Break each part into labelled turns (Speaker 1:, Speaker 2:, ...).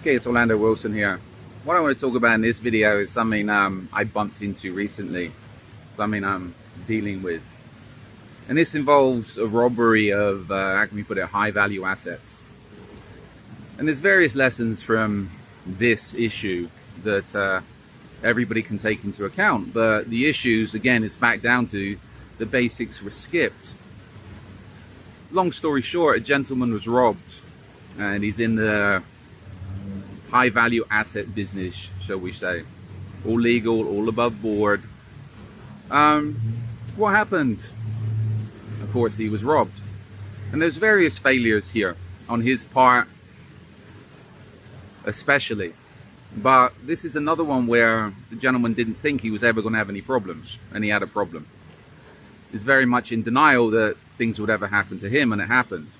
Speaker 1: Okay, it's Orlando Wilson here. What I want to talk about in this video is something I bumped into recently, something I'm dealing with. And this involves a robbery of, how can we put it, high value assets. And there's various lessons from this issue that everybody can take into account. But the issues, again, it's back down to the basics were skipped. Long story short, a gentleman was robbed and he's in the high value asset business, shall we say. All legal, all above board. What happened? Of course, he was robbed. And there's various failures here on his part, especially. But this is another one where the gentleman didn't think he was ever going to have any problems, and he had a problem. He's very much in denial that things would ever happen to him, and it happened.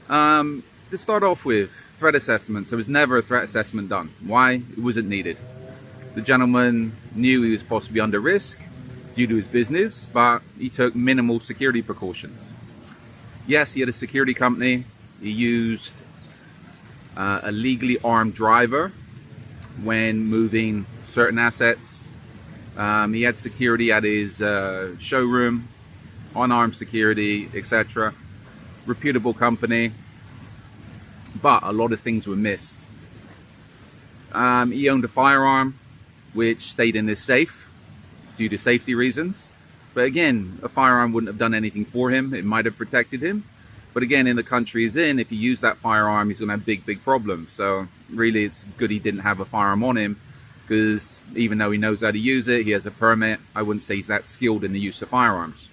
Speaker 1: To start off with, threat assessments. There was never a threat assessment done. Why? It wasn't needed. The gentleman knew he was possibly under risk due to his business, but he took minimal security precautions. Yes, he had a security company. He used a legally armed driver when moving certain assets. He had security at his showroom, unarmed security, etc. Reputable company, but a lot of things were missed. He owned a firearm which stayed in his safe due to safety reasons. But again, a firearm wouldn't have done anything for him. It might have protected him. But again, in the country he's in, if he used that firearm, he's going to have big problems. So really, it's good he didn't have a firearm on him, because even though he knows how to use it, he has a permit, I wouldn't say he's that skilled in the use of firearms.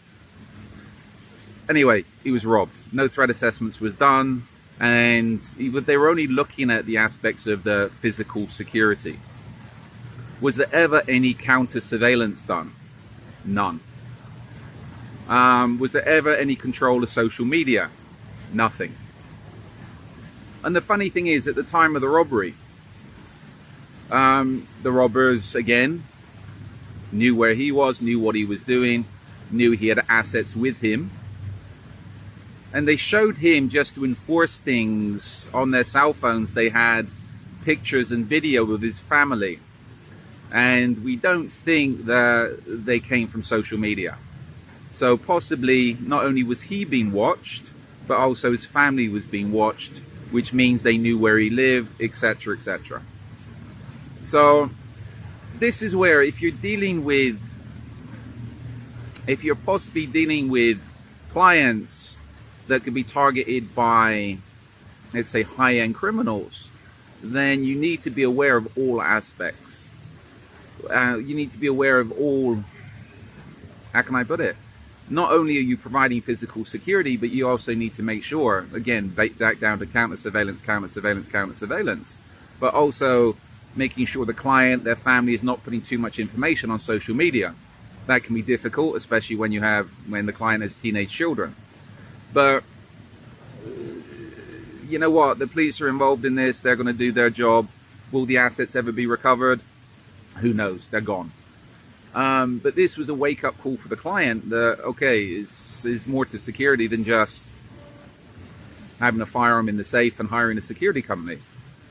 Speaker 1: Anyway, he was robbed. No threat assessments was done, and they were only looking at the aspects of the physical security. Was there ever any counter surveillance done? None. Was there ever any control of social media? Nothing. And the funny thing is, at the time of the robbery, the robbers, again, knew where he was, knew what he was doing, knew he had assets with him. And they showed him, just to enforce things, on their cell phones, they had pictures and video of his family. And we don't think that they came from social media. So possibly, not only was he being watched, but also his family was being watched, which means they knew where he lived, etc., etc. So this is where, if you're possibly dealing with clients that could be targeted by, let's say, high-end criminals, then you need to be aware of all aspects. You need to be aware of all, how can I put it? Not only are you providing physical security, but you also need to make sure, again, back down to counter surveillance, but also making sure the client, their family, is not putting too much information on social media. That can be difficult, especially when the client has teenage children. But you know what? The police are involved in this. They're going to do their job. Will the assets ever be recovered? Who knows? They're gone. But this was a wake-up call for the client that, okay, it's more to security than just having a firearm in the safe and hiring a security company.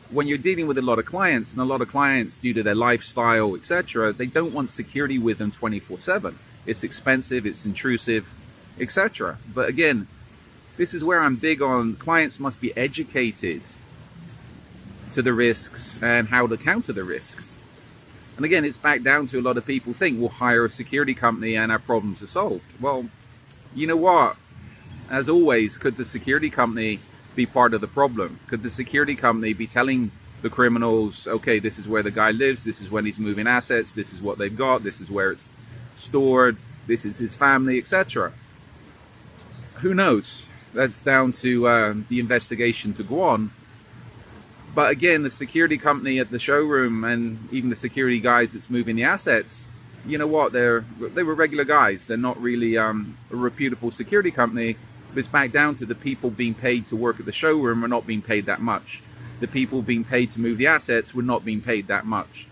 Speaker 1: When you're dealing with a lot of clients, and a lot of clients, due to their lifestyle, etc., they don't want security with them 24/7. It's expensive, it's intrusive, etc. But again, this is where I'm big on clients must be educated to the risks and how to counter the risks. And again, it's back down to, a lot of people think we'll hire a security company and our problems are solved. Well, you know what? As always, could the security company be part of the problem? Could the security company be telling the criminals, okay, this is where the guy lives, this is when he's moving assets, this is what they've got, this is where it's stored, this is his family, etc.? Who knows? That's down to the investigation to go on. But again, the security company at the showroom, and even the security guys that's moving the assets, you know what? They were regular guys. They're not really a reputable security company. But it's back down to the people being paid to work at the showroom are not being paid that much. The people being paid to move the assets were not being paid that much.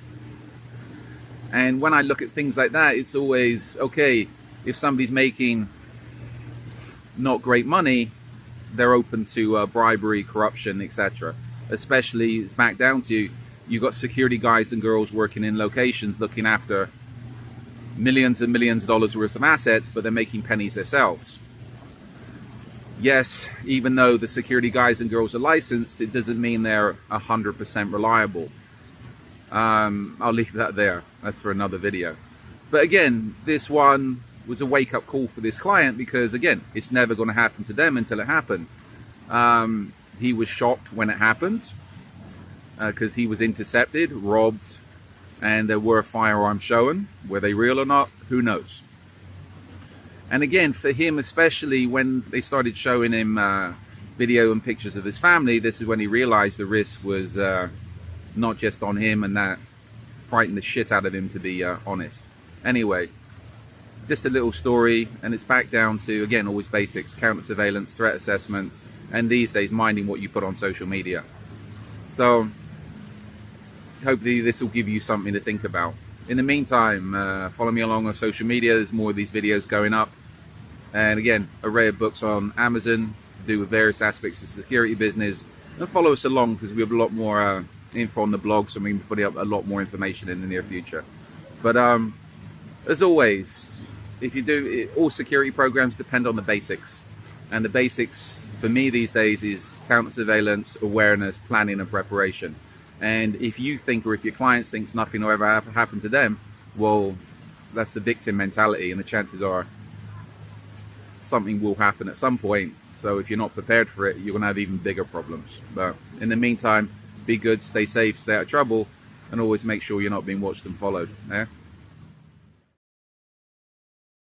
Speaker 1: And when I look at things like that, it's always, okay, if somebody's making not great money, they're open to bribery, corruption, etc. especially, it's back down to, you've got security guys and girls working in locations looking after millions and millions of dollars worth of assets, but they're making pennies themselves. Yes, even though the security guys and girls are licensed, it doesn't mean they're 100% reliable. I'll leave that there. That's for another video. But again, this one was a wake-up call for this client, because again, it's never going to happen to them until it happened. He was shocked when it happened, because he was intercepted, robbed, and there were firearms shown. Were they real or not? Who knows? And again, for him, especially when they started showing him video and pictures of his family, this is when he realized the risk was not just on him, and that frightened the shit out of him, to be honest. Anyway, just a little story, and it's back down to, again, always basics: counter surveillance, threat assessments, and these days, minding what you put on social media. So hopefully this will give you something to think about. In the meantime, follow me along on social media. There's more of these videos going up. And again, array of books on Amazon to do with various aspects of the security business. And follow us along, because we have a lot more info on the blog, so we can put up a lot more information in the near future. But as always, if you do, all security programs depend on the basics. And the basics for me these days is counter surveillance, awareness, planning, and preparation. And if you think, or if your clients think nothing will ever happen to them, well, that's the victim mentality, and the chances are something will happen at some point. So if you're not prepared for it, you're going to have even bigger problems. But in the meantime, be good, stay safe, stay out of trouble, and always make sure you're not being watched and followed. Yeah?